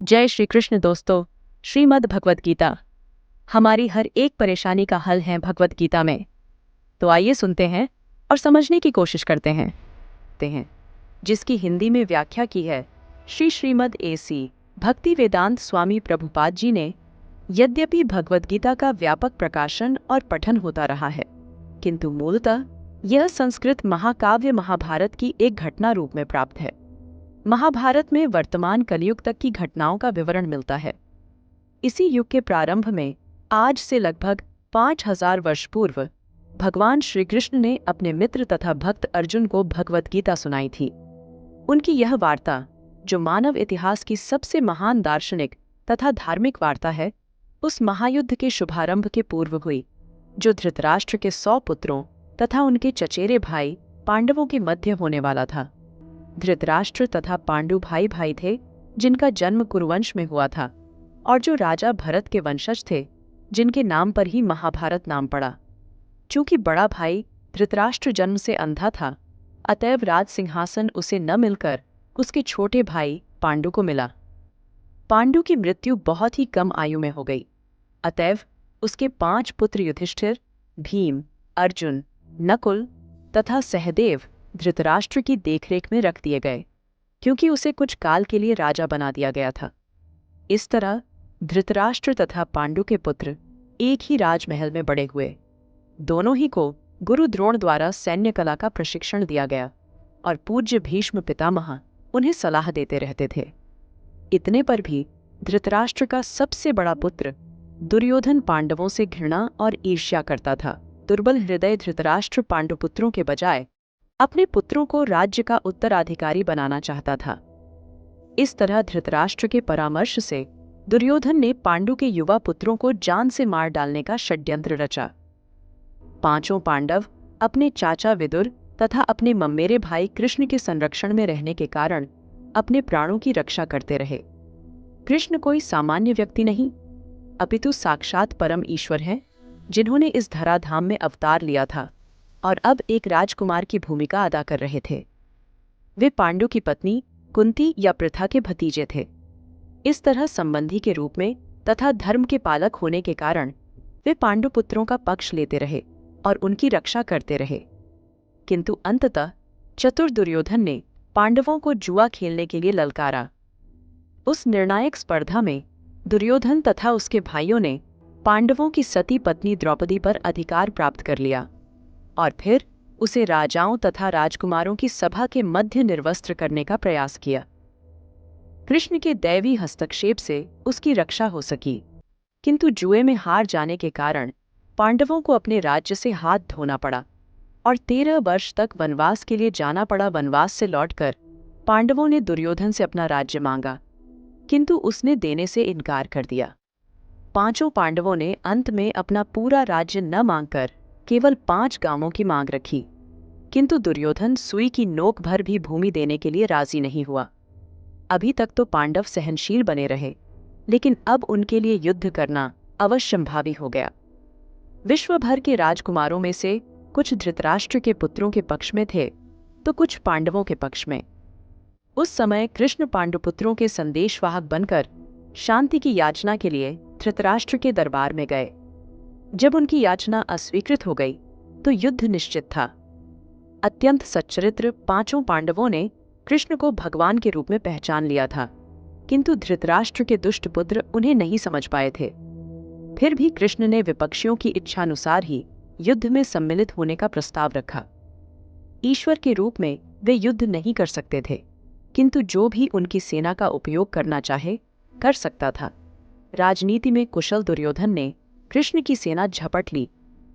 जय श्री कृष्ण दोस्तों। श्रीमद् भगवद गीता हमारी हर एक परेशानी का हल है भगवद गीता में। तो आइए सुनते हैं और समझने की कोशिश करते हैं जिसकी हिंदी में व्याख्या की है श्रीमद् A.C. भक्ति वेदांत स्वामी प्रभुपाद जी ने। यद्यपि भगवद गीता का व्यापक प्रकाशन और पठन होता रहा है, किंतु मूलतः यह संस्कृत महाकाव्य महाभारत की एक घटना रूप में प्राप्त है। महाभारत में वर्तमान कलयुग तक की घटनाओं का विवरण मिलता है। इसी युग के प्रारंभ में, आज से लगभग 5000 वर्ष पूर्व, भगवान श्री कृष्ण ने अपने मित्र तथा भक्त अर्जुन को भगवद गीता सुनाई थी। उनकी यह वार्ता, जो मानव इतिहास की सबसे महान दार्शनिक तथा धार्मिक वार्ता है, उस महायुद्ध के शुभारंभ के पूर्व हुई, जो धृतराष्ट्र के 100 पुत्रों तथा उनके चचेरे भाई पांडवों के मध्य होने वाला था। धृतराष्ट्र तथा पांडु भाई भाई थे, जिनका जन्म कुरुवंश में हुआ था, और जो राजा भरत के वंशज थे, जिनके नाम पर ही महाभारत नाम पड़ा। चूंकि बड़ा भाई धृतराष्ट्र जन्म से अंधा था, अतएव राज सिंहासन उसे न मिलकर उसके छोटे भाई पांडु को मिला। पांडु की मृत्यु बहुत ही कम आयु में हो गई, अतएव उसके 5 पुत्र युधिष्ठिर, भीम, अर्जुन, नकुल तथा सहदेव धृतराष्ट्र की देखरेख में रख दिए गए, क्योंकि उसे कुछ काल के लिए राजा बना दिया गया था। इस तरह धृतराष्ट्र तथा पांडु के पुत्र एक ही राजमहल में बड़े हुए। दोनों ही को गुरु द्रोण द्वारा सैन्य कला का प्रशिक्षण दिया गया, और पूज्य भीष्म पितामह उन्हें सलाह देते रहते थे। इतने पर भी धृतराष्ट्र का सबसे बड़ा पुत्र दुर्योधन पांडवों से घृणा और ईर्ष्या करता था। दुर्बल हृदय धृतराष्ट्र पांडुपुत्रों के बजाय अपने पुत्रों को राज्य का उत्तराधिकारी बनाना चाहता था। इस तरह धृतराष्ट्र के परामर्श से दुर्योधन ने पांडु के युवा पुत्रों को जान से मार डालने का षड्यंत्र रचा। 5 पांडव अपने चाचा विदुर तथा अपने ममेरे भाई कृष्ण के संरक्षण में रहने के कारण अपने प्राणों की रक्षा करते रहे। कृष्ण कोई सामान्य व्यक्ति नहीं, अपितु साक्षात परम ईश्वर हैं, जिन्होंने इस धराधाम में अवतार लिया था और अब एक राजकुमार की भूमिका अदा कर रहे थे। वे पांडु की पत्नी कुंती या पृथा के भतीजे थे। इस तरह संबंधी के रूप में तथा धर्म के पालक होने के कारण वे पांडु पुत्रों का पक्ष लेते रहे और उनकी रक्षा करते रहे। किंतु अंततः चतुर दुर्योधन ने पांडवों को जुआ खेलने के लिए ललकारा। उस निर्णायक स्पर्धा में दुर्योधन तथा उसके भाइयों ने पांडवों की सती पत्नी द्रौपदी पर अधिकार प्राप्त कर लिया और फिर उसे राजाओं तथा राजकुमारों की सभा के मध्य निर्वस्त्र करने का प्रयास किया। कृष्ण के दैवी हस्तक्षेप से उसकी रक्षा हो सकी, किंतु जुए में हार जाने के कारण पांडवों को अपने राज्य से हाथ धोना पड़ा और 13 वर्ष तक वनवास के लिए जाना पड़ा। वनवास से लौटकर पांडवों ने दुर्योधन से अपना राज्य मांगा, किंतु उसने देने से इनकार कर दिया। 5 पांडवों ने अंत में अपना पूरा राज्य न मांगकर केवल 5 गांवों की मांग रखी, किंतु दुर्योधन सुई की नोक भर भी भूमि देने के लिए राजी नहीं हुआ। अभी तक तो पांडव सहनशील बने रहे, लेकिन अब उनके लिए युद्ध करना अवश्यंभावी हो गया। विश्व भर के राजकुमारों में से कुछ धृतराष्ट्र के पुत्रों के पक्ष में थे, तो कुछ पांडवों के पक्ष में। उस समय कृष्ण पांडुपुत्रों के संदेशवाहक बनकर शांति की याचना के लिए धृतराष्ट्र के दरबार में गए। जब उनकी याचना अस्वीकृत हो गई तो युद्ध निश्चित था। अत्यंत सच्चरित्र 5 पांडवों ने कृष्ण को भगवान के रूप में पहचान लिया था, किंतु धृतराष्ट्र के दुष्ट पुत्र उन्हें नहीं समझ पाए थे। फिर भी कृष्ण ने विपक्षियों की इच्छानुसार ही युद्ध में सम्मिलित होने का प्रस्ताव रखा। ईश्वर के रूप में वे युद्ध नहीं कर सकते थे, किंतु जो भी उनकी सेना का उपयोग करना चाहे कर सकता था। राजनीति में कुशल दुर्योधन ने कृष्ण की सेना झपट ली,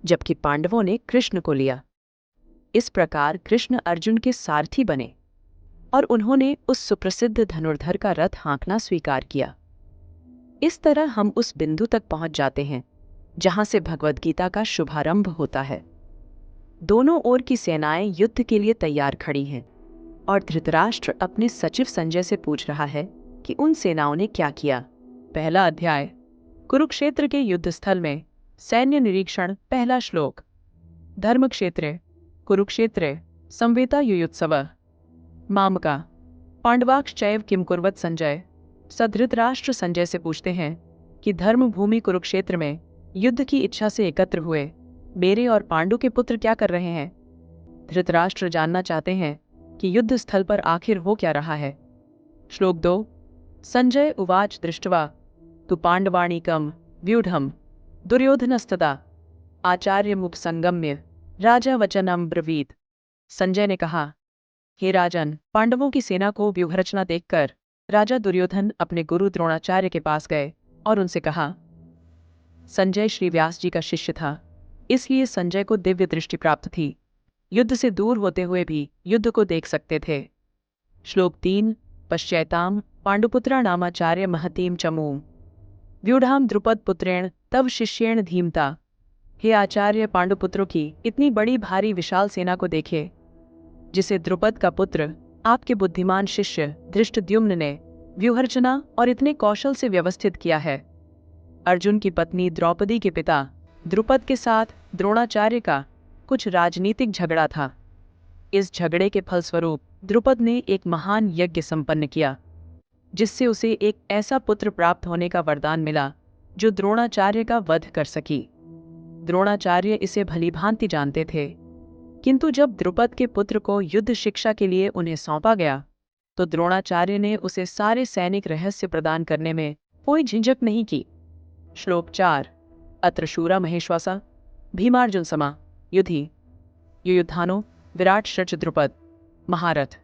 जबकि पांडवों ने कृष्ण को लिया। इस प्रकार कृष्ण अर्जुन के सारथी बने और उन्होंने उस सुप्रसिद्ध धनुर्धर का रथ हाँकना स्वीकार किया। इस तरह हम उस बिंदु तक पहुंच जाते हैं जहां से भगवद गीता का शुभारंभ होता है। दोनों ओर की सेनाएं युद्ध के लिए तैयार खड़ी हैं और धृतराष्ट्र अपने सचिव संजय से पूछ रहा है कि उन सेनाओं ने क्या किया। पहला अध्याय, कुरुक्षेत्र के युद्धस्थल में सैन्य निरीक्षण। पहला श्लोक। धर्मक्षेत्रे कुरुक्षेत्रे संवेता युयुत्सव मामका पांडवाश्चैव किम कुर्वत संजय धृतराष्ट्र संजय से पूछते हैं कि धर्मभूमि कुरुक्षेत्र में युद्ध की इच्छा से एकत्र हुए मेरे और पांडु के पुत्र क्या कर रहे हैं। धृतराष्ट्र जानना चाहते हैं कि युद्ध स्थल पर आखिर हो क्या रहा है। श्लोक 2। संजय उवाच दृष्ट्वा तु पांडवाणीकम व्यूढ़म दुर्योधनस्तदा आचार्यमुपसंगम्य राजा वचनम ब्रवीत। संजय ने कहा, हे राजन, पांडवों की सेना को व्यूहरचना देखकर राजा दुर्योधन अपने गुरु द्रोणाचार्य के पास गए और उनसे कहा। संजय श्री व्यास जी का शिष्य था, इसलिए संजय को दिव्य दृष्टि प्राप्त थी। युद्ध से दूर होते हुए भी युद्ध को देख सकते थे। श्लोक 3। पश्चैताम पांडुपुत्रा नामाचार्य महतीम चमूम व्यूढ़ाम द्रुपद पुत्रेण तव शिष्येण धीमता। हे आचार्य, पांडुपुत्रों की इतनी बड़ी भारी विशाल सेना को देखे, जिसे द्रुपद का पुत्र आपके बुद्धिमान शिष्य धृष्टद्युम्न ने व्यूहरचना और इतने कौशल से व्यवस्थित किया है। अर्जुन की पत्नी द्रौपदी के पिता द्रुपद के साथ द्रोणाचार्य का कुछ राजनीतिक झगड़ा था। इस झगड़े के फलस्वरूप द्रुपद ने एक महान यज्ञ संपन्न किया, जिससे उसे एक ऐसा पुत्र प्राप्त होने का वरदान मिला जो द्रोणाचार्य का वध कर सकी। द्रोणाचार्य इसे भलीभांति जानते थे, किंतु जब द्रुपद के पुत्र को युद्ध शिक्षा के लिए उन्हें सौंपा गया तो द्रोणाचार्य ने उसे सारे सैनिक रहस्य प्रदान करने में कोई झिझक नहीं की। श्लोक 4। अत्र शूरा महेश्वासा भीमार्जुन समा युधि युयुधानो विराट शच द्रुपद महारथ।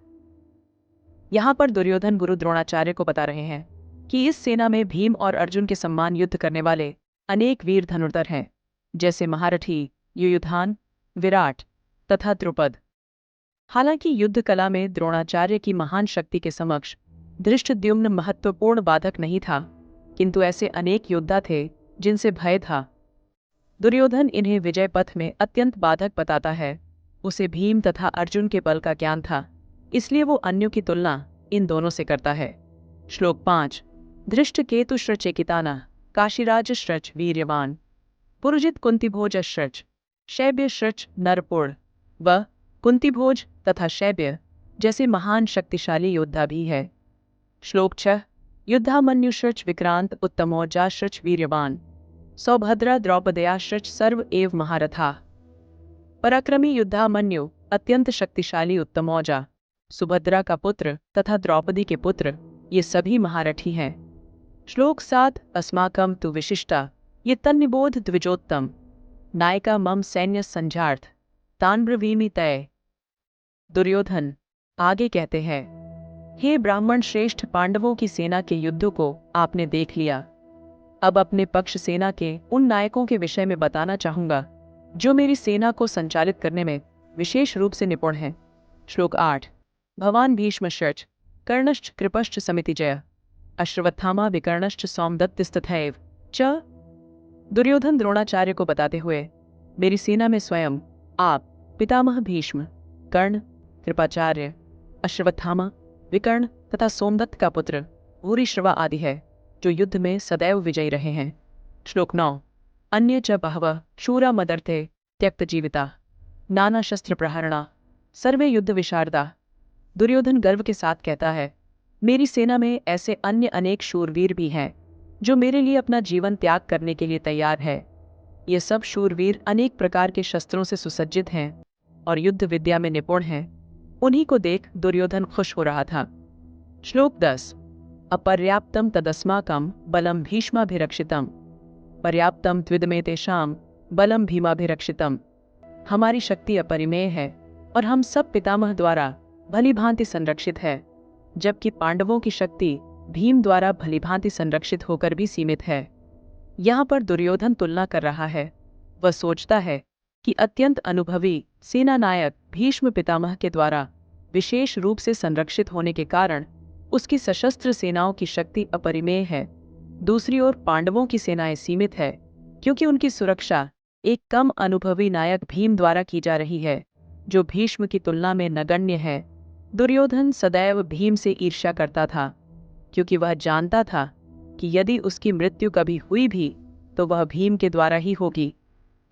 यहाँ पर दुर्योधन गुरु द्रोणाचार्य को बता रहे हैं कि इस सेना में भीम और अर्जुन के सम्मान युद्ध करने वाले अनेक वीर धनुर्धर हैं, जैसे महारथी, युयुधान, विराट तथा द्रुपद। हालांकि युद्ध कला में द्रोणाचार्य की महान शक्ति के समक्ष धृष्टद्युम्न महत्वपूर्ण बाधक नहीं था, किंतु ऐसे अनेक योद्धा थे जिनसे भय था। दुर्योधन इन्हें विजय पथ में अत्यंत बाधक बताता है। उसे भीम तथा अर्जुन के बल का ज्ञान था, इसलिए वो अन्यों की तुलना इन दोनों से करता है। श्लोक 5। धृष्ट केतु श्रचेकिताना काशीराज श्रच वीर्यवान पुरुजित कुंतीभोज श्रच शैब्य श्रच नरपुड़। व कुंतीभोज तथा शैब्य जैसे महान शक्तिशाली योद्धा भी है। श्लोक 6। युद्धामन्यु श्रच विक्रांत उत्तमौजा श्रच वीर्यवान सौभद्रा द्रौपदया श्रच सर्व एव महारथा। पराक्रमी युद्धामन्यु अत्यंत शक्तिशाली उत्तमौजा, सुभद्रा का पुत्र तथा द्रौपदी के पुत्र, ये सभी महारथी हैं। श्लोक 7। अस्माकं तु विशिष्टा ये तन्निबोध द्विजोत्तम नायिका मम सैन्य संजार्थ तान ब्रवीमि तय। दुर्योधन आगे कहते हैं, हे ब्राह्मण श्रेष्ठ, पांडवों की सेना के युद्ध को आपने देख लिया। अब अपने पक्ष सेना के उन नायकों के विषय में बताना चाहूंगा जो मेरी सेना को संचालित करने में विशेष रूप से निपुण हैं। श्लोक 8। भवान भीष्म शच कर्णश्च कृपश्च समितिजय अश्वत्थामा विकर्णश्च सौमदत्तिस्तथैव च। दुर्योधन द्रोणाचार्य को बताते हुए, मेरी सेना में स्वयं आप, पितामह भीष्म, कर्ण, कृपाचार्य, अश्वत्थामा, विकर्ण तथा सोमदत्त का पुत्र भूरिश्रवा आदि है, जो युद्ध में सदैव विजयी रहे हैं। श्लोक 9। अन्य च बहवः शूरा मदर्थे त्यक्त जीविता नाना शस्त्र प्रहरणा सर्वे युद्ध विशारदा। दुर्योधन गर्व के साथ कहता है, मेरी सेना में ऐसे अन्य अनेक शूरवीर भी हैं जो मेरे लिए अपना जीवन त्याग करने के लिए तैयार है। ये सब शूरवीर अनेक प्रकार के शस्त्रों से सुसज्जित हैं और युद्ध विद्या में निपुण हैं। उन्हीं को देख दुर्योधन खुश हो रहा था। श्लोक 10। अपर्याप्तम तदस्माकं बलम भीष्माभिरक्षितम पर्याप्तम त्विदमे तेषां बलम भीमाभिरक्षितम। हमारी शक्ति अपरिमेय है और हम सब पितामह द्वारा भलीभांति संरक्षित है, जबकि पांडवों की शक्ति भीम द्वारा भलीभांति संरक्षित होकर भी सीमित है। यहाँ पर दुर्योधन तुलना कर रहा है। वह सोचता है कि अत्यंत अनुभवी सेना नायक भीष्म पितामह के द्वारा विशेष रूप से संरक्षित होने के कारण उसकी सशस्त्र सेनाओं की शक्ति अपरिमेय है। दूसरी ओर पांडवों की सेनाएं सीमित है, क्योंकि उनकी सुरक्षा एक कम अनुभवी नायक भीम द्वारा की जा रही है, जो भीष्म की तुलना में नगण्य है। दुर्योधन सदैव भीम से ईर्ष्या करता था, क्योंकि वह जानता था कि यदि उसकी मृत्यु कभी हुई भी तो वह भीम के द्वारा ही होगी,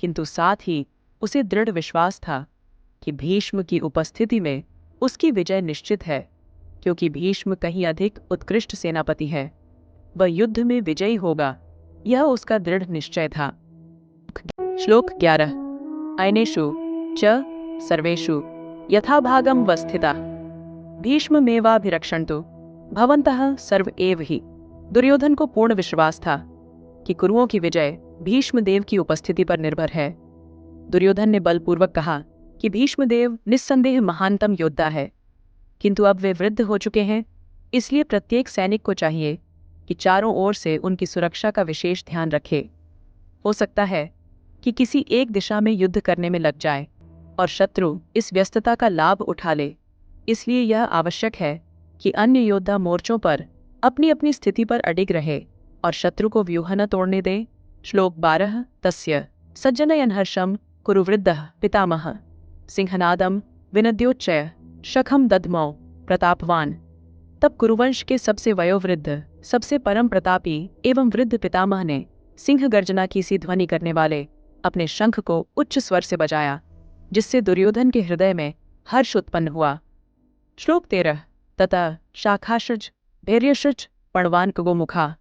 किंतु साथ ही उसे दृढ़ विश्वास था कि भीष्म की उपस्थिति में उसकी विजय निश्चित है, क्योंकि भीष्म कहीं अधिक उत्कृष्ट सेनापति है। वह युद्ध में विजयी होगा, यह उसका दृढ़ निश्चय था। श्लोक 11। अयनेषु च सर्वेषु यथाभागं वस्थिता भीष्ममेवाभिरक्षन्तु भवन्तः सर्व एव हि। दुर्योधन को पूर्ण विश्वास था कि कुरुओं की विजय भीष्मदेव की उपस्थिति पर निर्भर है। दुर्योधन ने बलपूर्वक कहा कि भीष्मदेव निस्संदेह महानतम योद्धा है, किंतु अब वे वृद्ध हो चुके हैं, इसलिए प्रत्येक सैनिक को चाहिए कि चारों ओर से उनकी सुरक्षा का विशेष ध्यान रखे। हो सकता है कि किसी एक दिशा में युद्ध करने में लग जाए और शत्रु इस व्यस्तता का लाभ उठा ले, इसलिए यह आवश्यक है कि अन्य योद्धा मोर्चों पर अपनी अपनी स्थिति पर अडिग रहे और शत्रु को व्यूह न तोड़ने दे। श्लोक 12। तस्य सज्जनयन् हर्षं कुरुवृद्धः पितामह सिंहनादम विनद्योच्चय शखम दध्मौ प्रतापवान। तब कुरुवंश के सबसे वयोवृद्ध, सबसे परम प्रतापी एवं वृद्ध पितामह ने सिंह गर्जना की सी ध्वनि करने वाले अपने शंख को उच्च स्वर से बजाया, जिससे दुर्योधन के हृदय में हर्ष उत्पन्न हुआ। श्लोक 13। ततः शाखाश्च भैर्यश्च पणवानकगो मुखा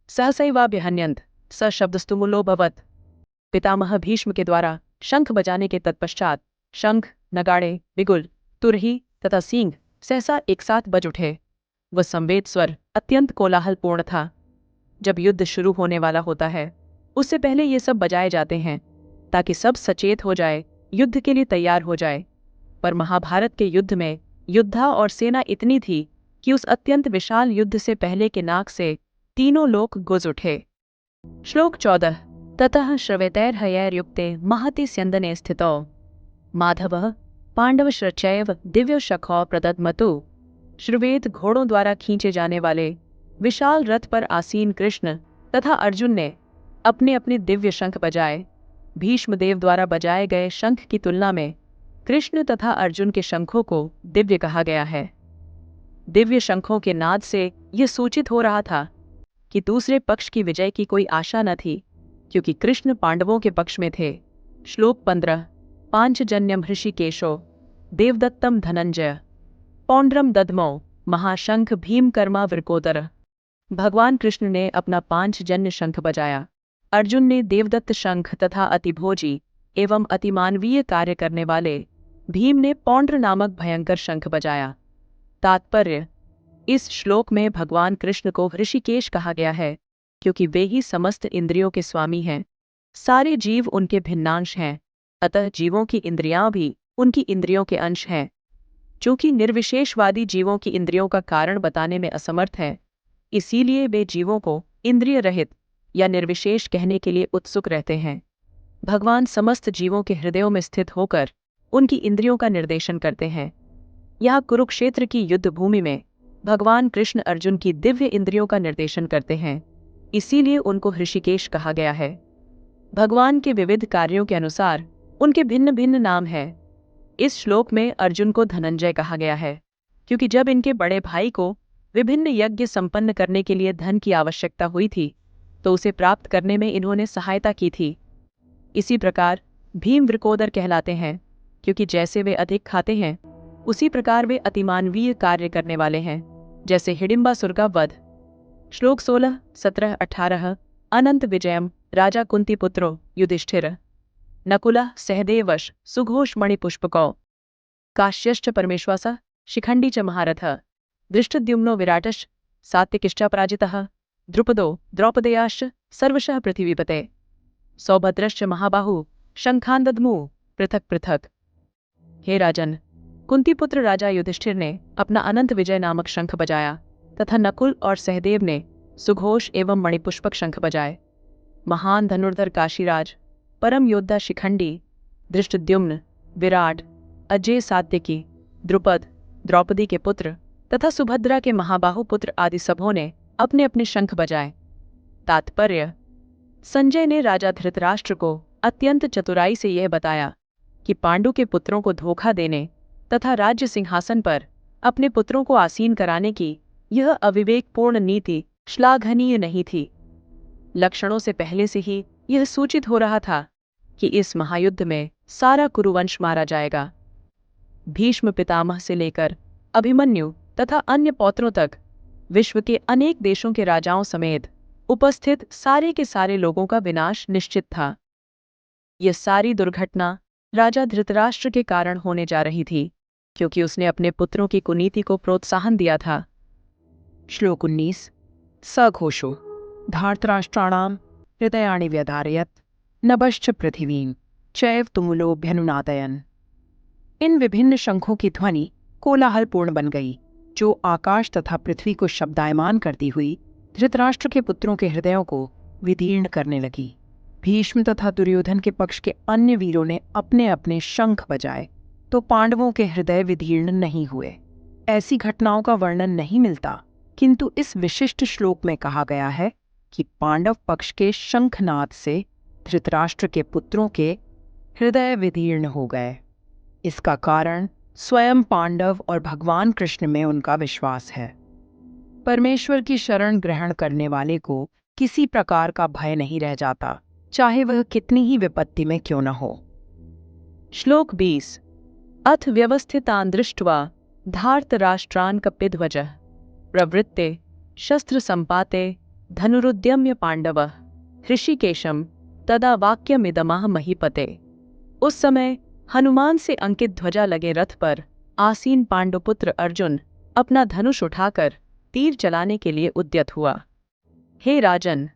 सहसैवाभ्यहन्यन्त स शब्दस्तुमुलो भवत्। पितामह भीष्म के द्वारा शंख बजाने के तत्पश्चात शंख, नगाड़े, बिगुल, तुरही तथा सींग सहसा एक साथ बज उठे। वह संवेद स्वर अत्यंत कोलाहलपूर्ण था। जब युद्ध शुरू होने वाला होता है, उससे पहले ये सब बजाए जाते हैं ताकि सब सचेत हो जाए, युद्ध के लिए तैयार हो जाए। पर महाभारत के युद्ध में योद्धा और सेना इतनी थी कि उस अत्यंत विशाल युद्ध से पहले के नाक से तीनों लोग गुज उठे। श्लोक 14। ततः श्रवेतैर्हयैर्युक्ते महति स्यन्दने स्थितौ माधवः पांडवश्रचैव दिव्यशखौ प्रदद्मतु। श्रवेत घोड़ों द्वारा खींचे जाने वाले विशाल रथ पर आसीन कृष्ण तथा अर्जुन ने अपने अपने दिव्य शंख बजाए। भीष्मदेव द्वारा बजाए गए शंख की तुलना में कृष्ण तथा अर्जुन के शंखों को दिव्य कहा गया है। दिव्य शंखों के नाद से यह सूचित हो रहा था कि दूसरे पक्ष की विजय की कोई आशा न थी, क्योंकि कृष्ण पांडवों के पक्ष में थे। श्लोक 15। पांचजन्यम हृषिकेशो देवदत्तम धनंजय पौंड्रम दध्मौ महाशंख भीमकर्मा वृकोदर। भगवान कृष्ण ने अपना पांचजन्य शंख बजाया। अर्जुन ने देवदत्त शंख तथा अतिभोजी एवं अतिमानवीय कार्य करने वाले भीम ने पौंड्र नामक भयंकर शंख बजाया। तात्पर्य: इस श्लोक में भगवान कृष्ण को ऋषिकेश कहा गया है, क्योंकि वे ही समस्त इंद्रियों के स्वामी हैं। सारे जीव उनके भिन्नांश हैं, अतः जीवों की इंद्रियां भी उनकी इंद्रियों के अंश हैं। चूंकि निर्विशेषवादी जीवों की इंद्रियों का कारण बताने में असमर्थ हैं, इसीलिए वे जीवों को इंद्रिय रहित या निर्विशेष कहने के लिए उत्सुक रहते हैं। भगवान समस्त जीवों के हृदयों में स्थित होकर उनकी इंद्रियों का निर्देशन करते हैं। यहाँ कुरुक्षेत्र की युद्ध भूमि में भगवान कृष्ण अर्जुन की दिव्य इंद्रियों का निर्देशन करते हैं, इसीलिए उनको ऋषिकेश कहा गया है। भगवान के विविध कार्यों के अनुसार उनके भिन्न भिन्न नाम हैं। इस श्लोक में अर्जुन को धनंजय कहा गया है, क्योंकि जब इनके बड़े भाई को विभिन्न यज्ञ संपन्न करने के लिए धन की आवश्यकता हुई थी, तो उसे प्राप्त करने में इन्होंने सहायता की थी। इसी प्रकार भीम वृकोदर कहलाते हैं, क्योंकि जैसे वे अधिक खाते हैं, उसी प्रकार वे अतिमानवीय कार्य करने वाले हैं, जैसे हिडिंबासुर का वध। श्लोक 16, 17, 18। अनंत विजयम राजा कुंती पुत्रो युधिष्ठिर नकुला सहदेवश सुघोष मणिपुष्पकौ काश्यश्च परमेश्वास शिखंडी च महारथः धृष्टद्युम्नो विराटश्च सात्विकिश्च पराजितः द्रुपदो द्रौपदेयाश्च सर्वशः पृथिवीपते सौभद्रश्च महाबाहु शंखान दद्मु पृथक पृथक। हे राजन, कुंतीपुत्र राजा युधिष्ठिर ने अपना अनंत विजय नामक शंख बजाया तथा नकुल और सहदेव ने सुघोष एवं मणिपुष्पक शंख बजाए। महान धनुर्धर काशीराज, परम योद्धा शिखंडी, धृष्टद्युम्न, विराट, अजय सात्यकी, द्रुपद, द्रौपदी के पुत्र तथा सुभद्रा के महाबाहु पुत्र आदि सबों ने अपने अपने शंख बजाए। तात्पर्य: संजय ने राजा धृतराष्ट्र को अत्यंत चतुराई से यह बताया कि पांडु के पुत्रों को धोखा देने तथा राज्य सिंहासन पर अपने पुत्रों को आसीन कराने की यह अविवेकपूर्ण नीति श्लाघनीय नहीं थी। लक्षणों से पहले से ही यह सूचित हो रहा था कि इस महायुद्ध में सारा कुरुवंश मारा जाएगा। भीष्म पितामह से लेकर अभिमन्यु तथा अन्य पौत्रों तक विश्व के अनेक देशों के राजाओं समेत उपस्थित सारे के सारे लोगों का विनाश निश्चित था। यह सारी दुर्घटना राजा धृतराष्ट्र के कारण होने जा रही थी, क्योंकि उसने अपने पुत्रों की कुनीति को प्रोत्साहन दिया था। श्लोक 19। सघोषो धार्तराष्ट्राणाम हृदयानि व्यधारयत् नभश्च पृथिवीं चैव तुमुलोऽभ्यनुनादयन्। इन विभिन्न शंखों की ध्वनि कोलाहलपूर्ण बन गई, जो आकाश तथा पृथ्वी को शब्दायमान करती हुई धृतराष्ट्र के पुत्रों के हृदयों को विदीर्ण करने लगी। भीष्म तथा दुर्योधन के पक्ष के अन्य वीरों ने अपने अपने शंख बजाए, तो पांडवों के हृदय विदीर्ण नहीं हुए। ऐसी घटनाओं का वर्णन नहीं मिलता, किंतु इस विशिष्ट श्लोक में कहा गया है कि पांडव पक्ष के शंखनाद से धृतराष्ट्र के पुत्रों के हृदय विदीर्ण हो गए। इसका कारण स्वयं पांडव और भगवान कृष्ण में उनका विश्वास है। परमेश्वर की शरण ग्रहण करने वाले को किसी प्रकार का भय नहीं रह जाता, चाहे वह कितनी ही विपत्ति में क्यों न हो। श्लोक 20। अथ व्यवस्थितान् दृष्ट्वा धार्तराष्ट्रान् कपिध्वजः प्रवृत्ते शस्त्र संपाते धनुरुद्यम्य पांडवः ऋषिकेशम तदा वाक्यमिदमः महीपते। उस समय हनुमान से अंकित ध्वजा लगे रथ पर आसीन पांडुपुत्र अर्जुन अपना धनुष उठाकर तीर चलाने के लिए उद्यत हुआ। हे राजन,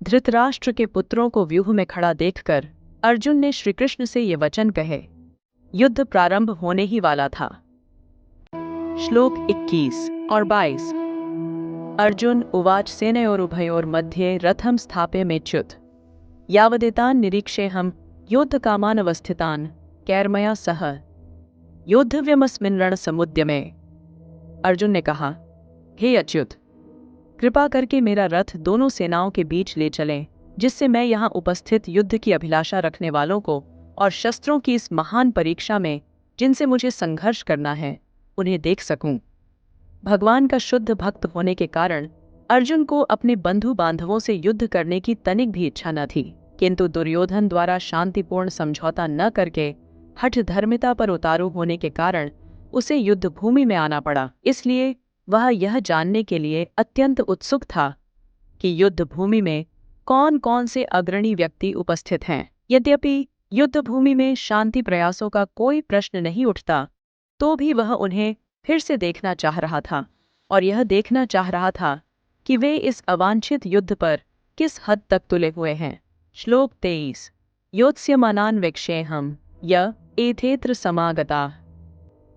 धृतराष्ट्र के पुत्रों को व्यूह में खड़ा देखकर अर्जुन ने श्रीकृष्ण से ये वचन कहे। युद्ध प्रारंभ होने ही वाला था। श्लोक 21 और 22। अर्जुन उवाच सेनयोरुभयोर्मध्ये रथं स्थापयमेच्युत यावदेतान् निरीक्षेऽहं योद्धकामानवस्थितान् कैर्मया सह योद्धव्यमस्मिन् रणसमुद्यमे। अर्जुन ने कहा, हे अच्युत, कृपा करके मेरा रथ दोनों सेनाओं के बीच ले चलें, जिससे मैं यहाँ उपस्थित युद्ध की अभिलाषा रखने वालों को और शस्त्रों की इस महान परीक्षा में जिनसे मुझे संघर्ष करना है, उन्हें देख सकूं। भगवान का शुद्ध भक्त होने के कारण अर्जुन को अपने बंधु बांधवों से युद्ध करने की तनिक भी इच्छा न थी, किंतु दुर्योधन द्वारा शांतिपूर्ण समझौता न करके हठ धर्मिता पर उतारू होने के कारण उसे युद्ध भूमि में आना पड़ा। इसलिए वह यह जानने के लिए अत्यंत उत्सुक था कि युद्ध भूमि में कौन कौन से अग्रणी व्यक्ति उपस्थित हैं। यद्यपि युद्ध भूमि में शांति प्रयासों का कोई प्रश्न नहीं उठता, तो भी वह उन्हें फिर से देखना चाह रहा था, और यह देखना चाह रहा था कि वे इस अवांछित युद्ध पर किस हद तक तुले हुए हैं। श्लोक 23। योत्स्यमानान् वेक्षेऽहं य एतेऽत्र समागताः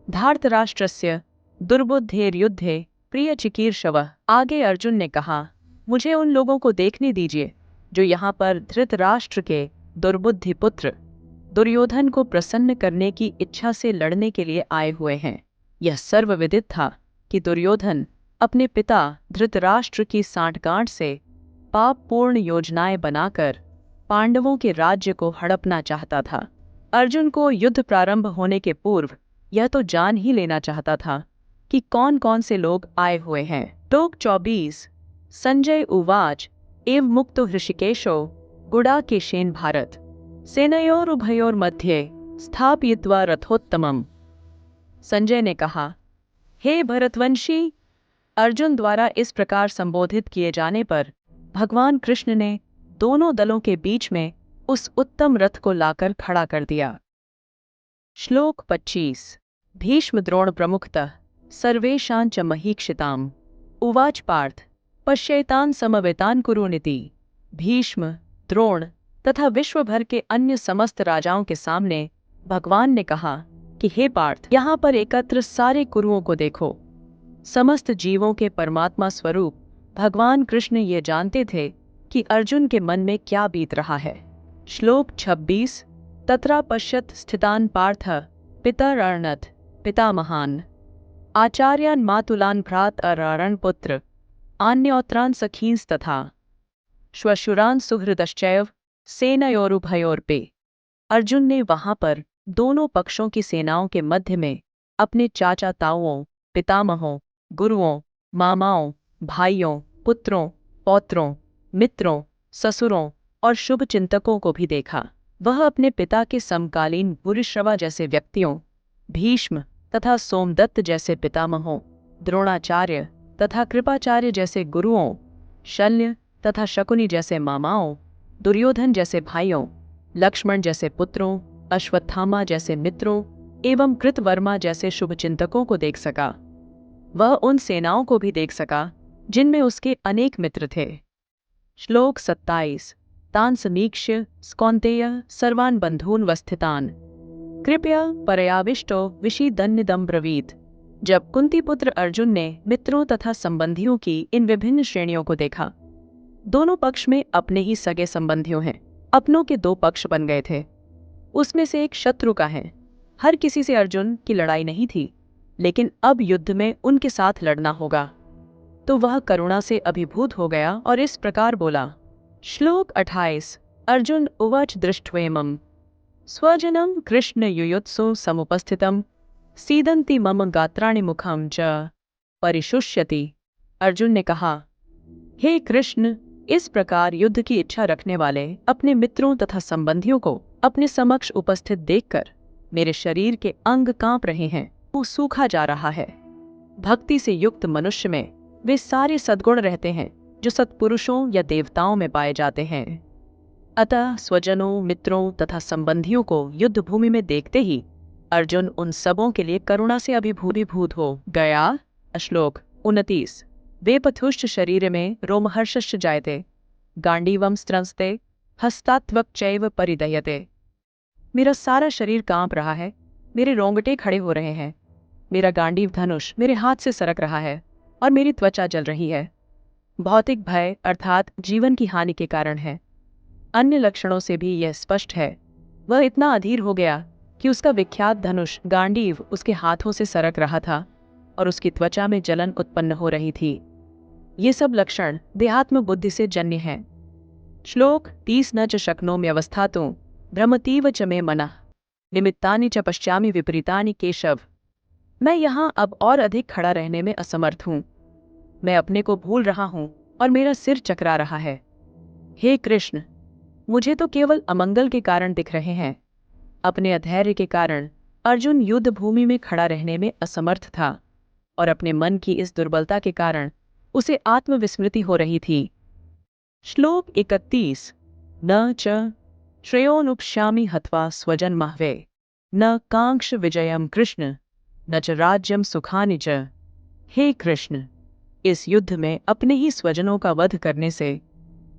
धार्तराष्ट्रस्य दुर्बुद्धेर्युद्धे प्रियचिकीर्षवः। आगे अर्जुन ने कहा, मुझे उन लोगों को देखने दीजिए जो यहाँ पर धृतराष्ट्र के दुर्बुद्धि पुत्र दुर्योधन को प्रसन्न करने की इच्छा से लड़ने के लिए आए हुए हैं। यह सर्वविदित था कि दुर्योधन अपने पिता धृतराष्ट्र की सांठगांठ से पापपूर्ण योजनाएं बनाकर पांडवों के राज्य को हड़पना चाहता था। अर्जुन को युद्ध प्रारंभ होने के पूर्व यह तो जान ही लेना चाहता था कि कौन कौन से लोग आए हुए हैं। श्लोक 24। संजय उवाच एव मुक्तो हृषिकेशो गुडाकेशेन भारत सेनयोरुभयोर्मध्ये स्थापयित्वा रथोत्तमम्। संजय ने कहा, हे भरतवंशी, अर्जुन द्वारा इस प्रकार संबोधित किए जाने पर भगवान कृष्ण ने दोनों दलों के बीच में उस उत्तम रथ को लाकर खड़ा कर दिया। श्लोक 25। भीष्म द्रोण प्रमुखतः सर्वेषां च महीक्षिताम् उवाच पार्थ पश्यैतान् समवेतान् कुरुनिति। भीष्म, द्रोण तथा विश्व भर के अन्य समस्त राजाओं के सामने भगवान ने कहा कि हे पार्थ, यहाँ पर एकत्र सारे कुरुओं को देखो। समस्त जीवों के परमात्मा स्वरूप भगवान कृष्ण ये जानते थे कि अर्जुन के मन में क्या बीत रहा है। श्लोक 26। तत्रा पश्यत स्थितान् पार्थ पितरर्णथ पितामहान् आचार्यान् मातुलान् भ्रातरान् पुत्र अन्योत्रान् सखींस्तथा श्वशुरान् सुहृदश्चैव सेनयोरुभयोरपि। अर्जुन ने वहां पर दोनों पक्षों की सेनाओं के मध्य में अपने चाचा ताऊओं, पितामहों, गुरुओं, मामाओं, भाइयों, पुत्रों, पौत्रों, मित्रों, ससुरों और शुभ चिंतकों को भी देखा। वह अपने पिता के समकालीन भूरिश्रवा जैसे व्यक्तियों, भीष्म तथा सोमदत्त जैसे पितामहों, द्रोणाचार्य तथा कृपाचार्य जैसे गुरुओं, शल्य तथा शकुनी जैसे मामाओं, दुर्योधन जैसे भाइयों, लक्ष्मण जैसे पुत्रों, अश्वत्थामा जैसे मित्रों एवं कृतवर्मा जैसे शुभचिंतकों को देख सका। वह उन सेनाओं को भी देख सका जिनमें उसके अनेक मित्र थे। श्लोक 27। तान समीक्ष्य स्कौन्तेय सर्वान् बंधून् वस्थितान् कृपया परयाविष्टो विषीदन्निदं ब्रवीत। जब कुंती पुत्र अर्जुन ने मित्रों तथा संबंधियों की इन विभिन्न श्रेणियों को देखा, दोनों पक्ष में अपने ही सगे संबंधियों हैं। अपनों के दो पक्ष बन गए थे, उसमें से एक शत्रु का है। हर किसी से अर्जुन की लड़ाई नहीं थी, लेकिन अब युद्ध में उनके साथ लड़ना होगा। तो वह करुणा से अभिभूत हो गया और इस प्रकार बोला। श्लोक 28। अर्जुन उवाच दृष्ट्वेमं स्वजनं कृष्ण युयुत्सु समुपस्थितं सीदन्ति मम गात्राणि मुखं च परिशुष्यति। अर्जुन ने कहा, हे कृष्ण, इस प्रकार युद्ध की इच्छा रखने वाले अपने मित्रों तथा संबंधियों को अपने समक्ष उपस्थित देखकर मेरे शरीर के अंग कांप रहे हैं, वो सूखा जा रहा है। भक्ति से युक्त मनुष्य में वे सारे सद्गुण रहते हैं जो सत्पुरुषों या देवताओं में पाए जाते हैं। अतः स्वजनों, मित्रों तथा संबंधियों को युद्ध भूमि में देखते ही अर्जुन उन सबों के लिए करुणा से अभिभूत हो गया। श्लोक 29। वेपथुश्च शरीर में रोमहर्षश्च जायते गांडीवं स्त्रंस्ते हस्तात्वक चैव परिदयते। मेरा सारा शरीर कांप रहा है, मेरे रोंगटे खड़े हो रहे हैं, मेरा गांडीव धनुष मेरे हाथ से सरक रहा है और मेरी त्वचा जल रही है। भौतिक भय अर्थात जीवन की हानि के कारण है। अन्य लक्षणों से भी यह स्पष्ट है। वह इतना अधीर हो गया कि उसका विख्यात धनुष गांडीव उसके हाथों से सरक रहा था और उसकी त्वचा में जलन उत्पन्न हो रही थी। ये सब लक्षण देहात्म बुद्धि से जन्य हैं। श्लोक 30। न च शक्नोम्यवस्थातुं भ्रमतीव च मे मनः निमित्तानि च पश्यामि विपरीतानि केशव। मैं यहाँ अब और अधिक खड़ा रहने में असमर्थ हूँ। मैं अपने को भूल रहा हूँ और मेरा सिर चकरा रहा है। हे कृष्ण, मुझे तो केवल अमंगल के कारण दिख रहे हैं। अपने अधैर्य के कारण अर्जुन युद्ध भूमि में खड़ा रहने में असमर्थ था और अपने मन की इस दुर्बलता के कारण उसे आत्मविस्मृति हो रही थी। श्लोक 31। न च श्रेयोनुपश्यामि हत्वा स्वजन महवे न कांक्ष विजयम कृष्ण न च राज्यम सुखानि च। हे कृष्ण, इस युद्ध में अपने ही स्वजनों का वध करने से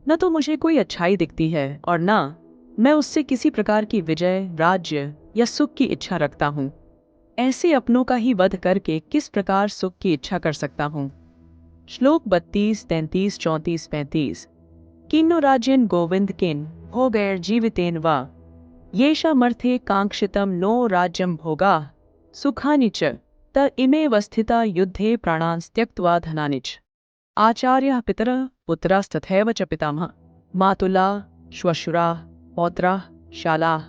न तो मुझे कोई अच्छाई दिखती है और न मैं उससे किसी प्रकार की विजय, राज्य या सुख की इच्छा रखता हूँ। ऐसे अपनों का ही वध करके किस प्रकार सुख की इच्छा कर सकता हूँ। श्लोक 32, 33, 34, 35। किन्नो राज्यन गोविंद किन भोगैर जीवितेन वा येषामर्थे कांक्षितम नो राज्यम भोगा सुखानि च त इमे वस्थिता युद्धे प्राणान् त्यक्त्वा धनानि च। आचार्यः पितरः पुत्रास्तथैव च पितामहः मातुलाः श्वशुराः पौत्राः शालाः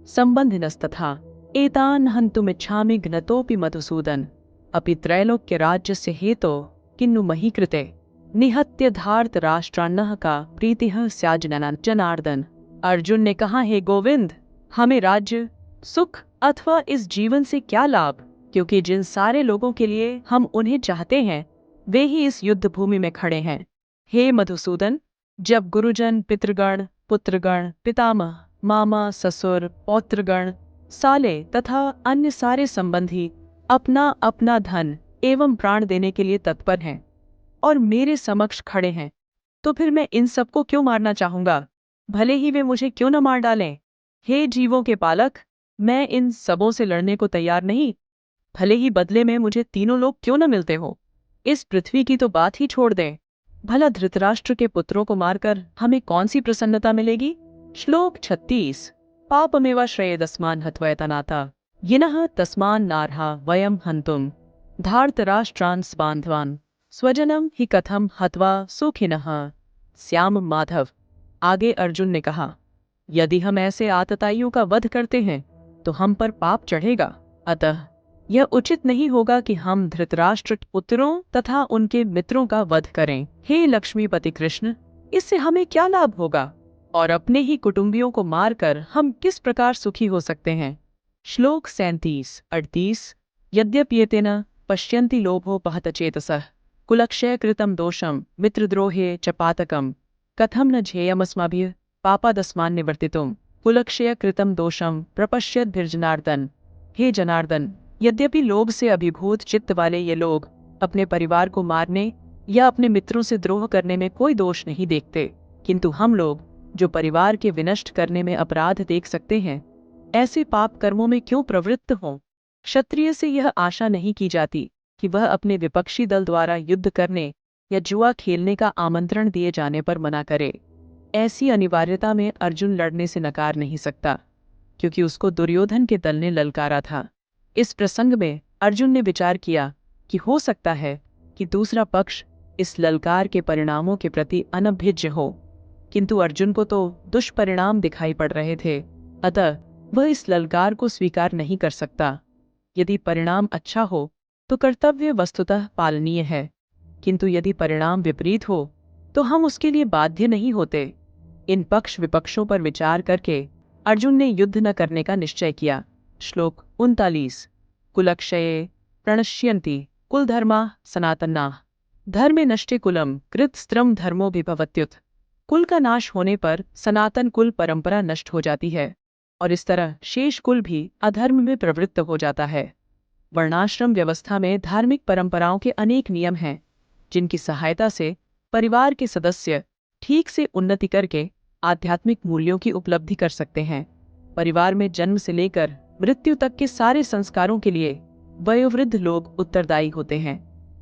सम्बन्धिनस्तथा एतान् हन्तुमिच्छामि घ्नतोऽपि मधुसूदन अपि त्रैलोक्यराज्यस्य हेतोः किन्नु मही कृते निहत्य धार्त राष्ट्रान्नः का प्रीतिः स्याज्जनान् जनार्दन। अर्जुन ने कहा, हे गोविंद, हमें राज्य, सुख अथवा इस जीवन से क्या लाभ, क्योंकि जिन सारे लोगों के लिए हम उन्हें चाहते हैं वे ही इस युद्ध भूमि में खड़े हैं। हे मधुसूदन, जब गुरुजन, पितृगण, पुत्रगण, पितामह, मामा, ससुर, पौत्रगण, साले तथा अन्य सारे संबंधी अपना अपना धन एवं प्राण देने के लिए तत्पर हैं और मेरे समक्ष खड़े हैं, तो फिर मैं इन सबको क्यों मारना चाहूंगा, भले ही वे मुझे क्यों न मार डालें। हे जीवों के पालक, मैं इन सबों से लड़ने को तैयार नहीं, भले ही बदले में मुझे तीनों लोग क्यों न मिलते हो। इस पृथ्वी की तो बात ही छोड़ दें, भला धृतराष्ट्र के पुत्रों को मारकर हमें कौन सी प्रसन्नता मिलेगी। श्लोक 36। पापमेवा श्रेयदस्मान् हत्वैतनाता यिनः तस्मान् नार्हा वयं हन्तुं धार्तराष्ट्रान् बान्धवान् स्वजनम ही कथम हत्वा सुखिनः श्याम माधव। आगे अर्जुन ने कहा, यदि हम ऐसे आतताइयों का वध करते हैं तो हम पर पाप चढ़ेगा, अतः यह उचित नहीं होगा कि हम धृतराष्ट्र पुत्रों तथा उनके मित्रों का वध करें। हे लक्ष्मीपति कृष्ण, इससे हमें क्या लाभ होगा और अपने ही कुटुंबियों को मारकर हम किस प्रकार सुखी हो सकते हैं। श्लोक 37, 38। यद्यप्येतेन पश्यन्ति लोभोपहत चेतसः कुलक्षय कृतं दोषम मित्रद्रोहे च पातकम कथम न झेयमस्माभिः पापादस्मान् निवर्तितुम। कुलक्षय कृतं दोषम प्रपश्यद्भिर्जनार्दन। हे जनार्दन, यद्यपि लोभ से अभिभूत चित्त वाले ये लोग अपने परिवार को मारने या अपने मित्रों से द्रोह करने में कोई दोष नहीं देखते, किंतु हम लोग जो परिवार के विनष्ट करने में अपराध देख सकते हैं, ऐसे पाप कर्मों में क्यों प्रवृत्त हों। क्षत्रिय से यह आशा नहीं की जाती कि वह अपने विपक्षी दल द्वारा युद्ध करने या जुआ खेलने का आमंत्रण दिए जाने पर मना करे। ऐसी अनिवार्यता में अर्जुन लड़ने से नकार नहीं सकता, क्योंकि उसको दुर्योधन के दल ने ललकारा था। इस प्रसंग में अर्जुन ने विचार किया कि हो सकता है कि दूसरा पक्ष इस ललकार के परिणामों के प्रति अनभिज्ञ हो, किंतु अर्जुन को तो दुष्परिणाम दिखाई पड़ रहे थे, अतः वह इस ललकार को स्वीकार नहीं कर सकता। यदि परिणाम अच्छा हो तो कर्तव्य वस्तुतः पालनीय है, किंतु यदि परिणाम विपरीत हो तो हम उसके लिए बाध्य नहीं होते। इन पक्ष विपक्षों पर विचार करके अर्जुन ने युद्ध न करने का निश्चय किया। श्लोक 39। कुलक्षये प्रणश्यन्ति कुलधर्मा सनातनाः धर्मे नष्टे कुलम कृतस्त्रम धर्मो विभवत्युत। कुल का नाश होने पर सनातन कुल परंपरा नष्ट हो जाती है और इस तरह शेष कुल भी अधर्म में प्रवृत्त हो जाता है। वर्णाश्रम व्यवस्था में धार्मिक परंपराओं के अनेक नियम हैं, जिनकी सहायता से परिवार के सदस्य ठीक से उन्नति करके आध्यात्मिक मूल्यों की उपलब्धि कर सकते हैं। परिवार में जन्म से लेकर मृत्यु तक के सारे संस्कारों के लिए वयोवृद्ध लोग उत्तरदायी होते हैं,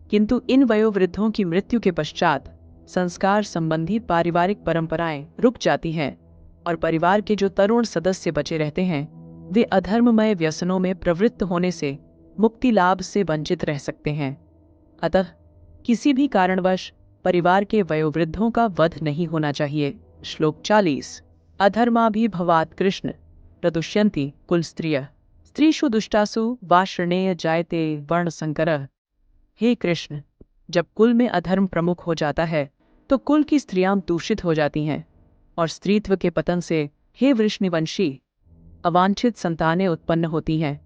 किंतु इन वयोवृद्धों की मृत्यु के पश्चात संस्कार संबंधी पारिवारिक परंपराएं रुक जाती हैं और परिवार के जो तरुण सदस्य बचे रहते हैं, वे अधर्ममय व्यसनों में प्रवृत्त होने से मुक्ति लाभ से वंचित रह सकते हैं। अतः किसी भी कारणवश परिवार के वयोवृद्धों का वध नहीं होना चाहिए। श्लोक 40। अधर्माभिभवात् कृष्ण प्रदुष्यन्ति कुल स्त्रियः स्त्रीषु दुष्टासु वा श्रेणेय जायते वर्ण संकरः। हे कृष्ण, जब कुल में अधर्म प्रमुख हो जाता है तो कुल की स्त्रियां दूषित हो जाती हैं और स्त्रीत्व के पतन से हे वृषनिवंशी अवांछित संतानें उत्पन्न होती हैं।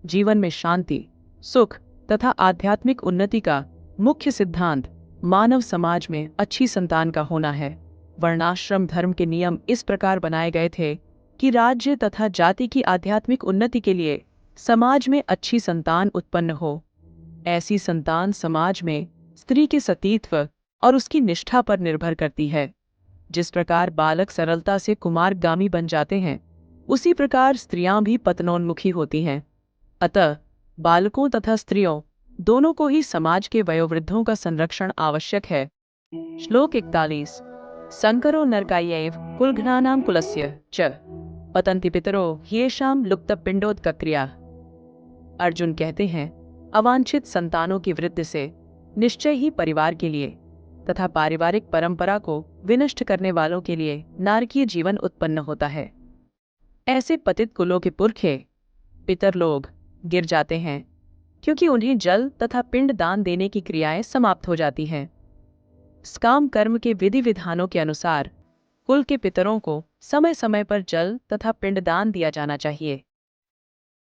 जीवन में शांति, सुख तथा आध्यात्मिक उन्नति का मुख्य सिद्धांत मानव समाज में अच्छी संतान का होना है। वर्णाश्रम धर्म के नियम इस प्रकार बनाए गए थे कि राज्य तथा जाति की आध्यात्मिक उन्नति के लिए समाज में अच्छी संतान उत्पन्न हो। ऐसी संतान समाज में स्त्री के सतीत्व और उसकी निष्ठा पर निर्भर करती है। जिस प्रकार बालक सरलता से कुमारगामी बन जाते हैं, उसी प्रकार स्त्रियां भी पतनोन्मुखी होती हैं। अतः बालकों तथा स्त्रियों दोनों को ही समाज के वयोवृद्धों का संरक्षण आवश्यक है। श्लोक 41। संकरो नरकायैव कुलघ्नानां कुलस्य च पतन्ति पितरो ह्येषां लुप्तपिण्डोत्क्रिया। अर्जुन कहते हैं, अवांछित संतानों की वृद्धि से निश्चय ही परिवार के लिए तथा पारिवारिक परंपरा को विनष्ट करने वालों के लिए नारकीय जीवन उत्पन्न होता है। ऐसे पतित कुलों के पुरखे पितर लोग गिर जाते हैं, क्योंकि उन्हें जल तथा पिंड दान देने की क्रियाएं समाप्त हो जाती हैं। स्काम कर्म के विधि विधानों के अनुसार कुल के पितरों को समय समय पर जल तथा पिंड दान दिया जाना चाहिए।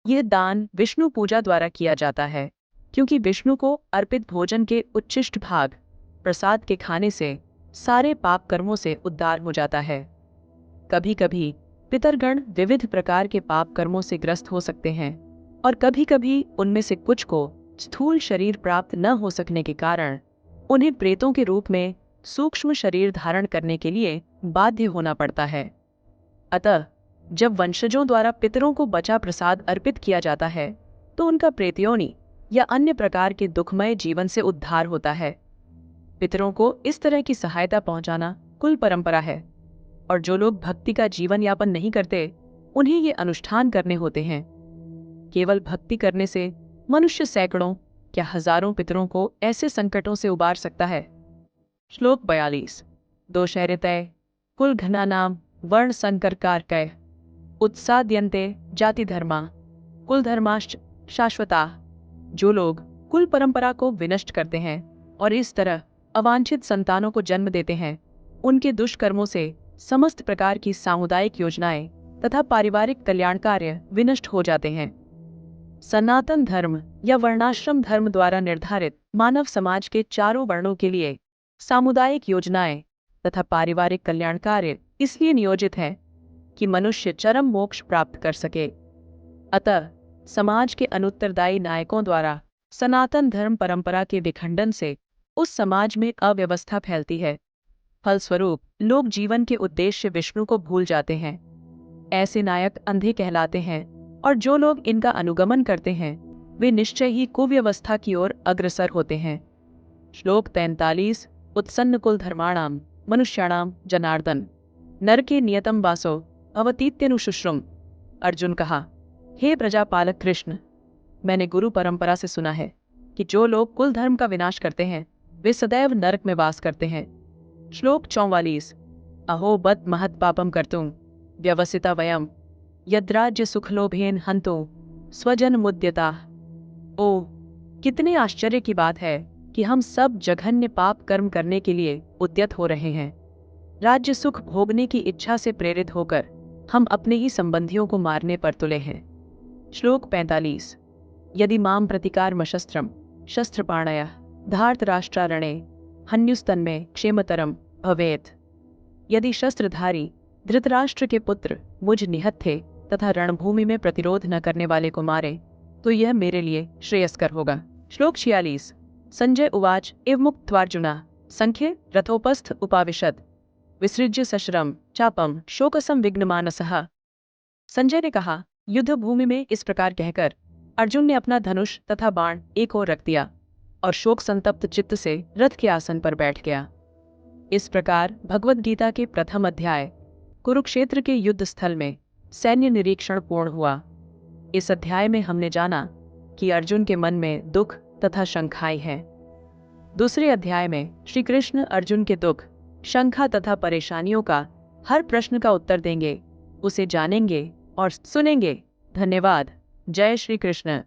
यह दान विष्णु पूजा द्वारा किया जाता है, क्योंकि विष्णु को अर्पित भोजन के उच्छिष्ट भाग प्रसाद के खाने से सारे पाप कर्मों से उद्धार हो जाता है। कभी कभी पितरगण विविध प्रकार के पाप कर्मों से ग्रस्त हो सकते हैं और कभी कभी उनमें से कुछ को स्थूल शरीर प्राप्त न हो सकने के कारण उन्हें प्रेतों के रूप में सूक्ष्म शरीर धारण करने के लिए बाध्य होना पड़ता है। अतः जब वंशजों द्वारा पितरों को बचा प्रसाद अर्पित किया जाता है तो उनका प्रेतयोनि या अन्य प्रकार के दुखमय जीवन से उद्धार होता है। पितरों को इस तरह की सहायता पहुंचाना कुल परंपरा है और जो लोग भक्ति का जीवन यापन नहीं करते उन्हें ये अनुष्ठान करने होते हैं। केवल भक्ति करने से मनुष्य सैकड़ों क्या हजारों पितरों को ऐसे संकटों से उबार सकता है। श्लोक 42। दोषैर्यतय कुल घनानाम वर्ण संकरकारकय उत्साद्यन्ते जाति धर्मा कुल धर्माश्च शाश्वता। जो लोग कुल परंपरा को विनष्ट करते हैं और इस तरह अवांछित संतानों को जन्म देते हैं, उनके दुष्कर्मों से समस्त प्रकार की सामुदायिक योजनाएं तथा पारिवारिक कल्याण कार्य विनष्ट हो जाते हैं। सनातन धर्म या वर्णाश्रम धर्म द्वारा निर्धारित मानव समाज के चारों वर्णों के लिए सामुदायिक योजनाएं तथा पारिवारिक कल्याण कार्य इसलिए नियोजित है कि मनुष्य चरम मोक्ष प्राप्त कर सके। अतः समाज के अनुत्तरदायी नायकों द्वारा सनातन धर्म परंपरा के विखंडन से उस समाज में अव्यवस्था फैलती है। फलस्वरूप लोग जीवन के उद्देश्य विष्णु को भूल जाते हैं। ऐसे नायक अंधे कहलाते हैं और जो लोग इनका अनुगमन करते हैं वे निश्चय ही कुव्यवस्था की ओर अग्रसर होते हैं। श्लोक 43 उत्सन्न कुल धर्माणाम मनुष्याणाम जनार्दन नरके नियतम वासो अवतीत्यनुशुश्रुम। अर्जुन कहा, हे प्रजापालक कृष्ण, मैंने गुरु परंपरा से सुना है कि जो लोग कुल धर्म का विनाश करते हैं वे सदैव नरक में वास करते हैं। श्लोक 44 अहो बत महत् पापम कर्तुं व्यवसिता वयम यद्राज्य सुखलोभेन हंतो स्वजन मुद्यता। ओ, कितने आश्चर्य की बात है कि हम सब जघन्य पाप कर्म करने के लिए उद्यत हो रहे हैं। राज्य सुख भोगने की इच्छा से प्रेरित होकर हम अपने ही संबंधियों को मारने पर तुले हैं। श्लोक 45 यदि माम प्रतिकारमशस्त्रम शस्त्रपाणय धार्तराष्ट्रारणे हन्युस्तन्मे क्षेमतरम भवेत्। यदि शस्त्रधारी धृतराष्ट्र के पुत्र मुझ निहत थे तथा रणभूमि में प्रतिरोध न करने वाले को मारे तो यह मेरे लिए श्रेयस्कर होगा। श्लोक 46 संजय उवाच एव मुक्त्वार्जुना संख्ये रथोपस्थ उपाविशद विसृज्य सशरम चापम शोकसम विघ्नमानसः। संजय ने कहा, युद्ध भूमि में इस प्रकार कहकर अर्जुन ने अपना धनुष तथा बाण एक ओर रख दिया और शोक संतप्त चित्त से रथ के आसन पर बैठ गया। इस प्रकार भगवद गीता के प्रथम अध्याय कुरुक्षेत्र के युद्ध स्थल में सैन्य निरीक्षण पूर्ण हुआ। इस अध्याय में हमने जाना कि अर्जुन के मन में दुख तथा शंकाएं हैं। दूसरे अध्याय में श्री कृष्ण अर्जुन के दुख, शंका तथा परेशानियों का हर प्रश्न का उत्तर देंगे, उसे जानेंगे और सुनेंगे। धन्यवाद। जय श्री कृष्ण।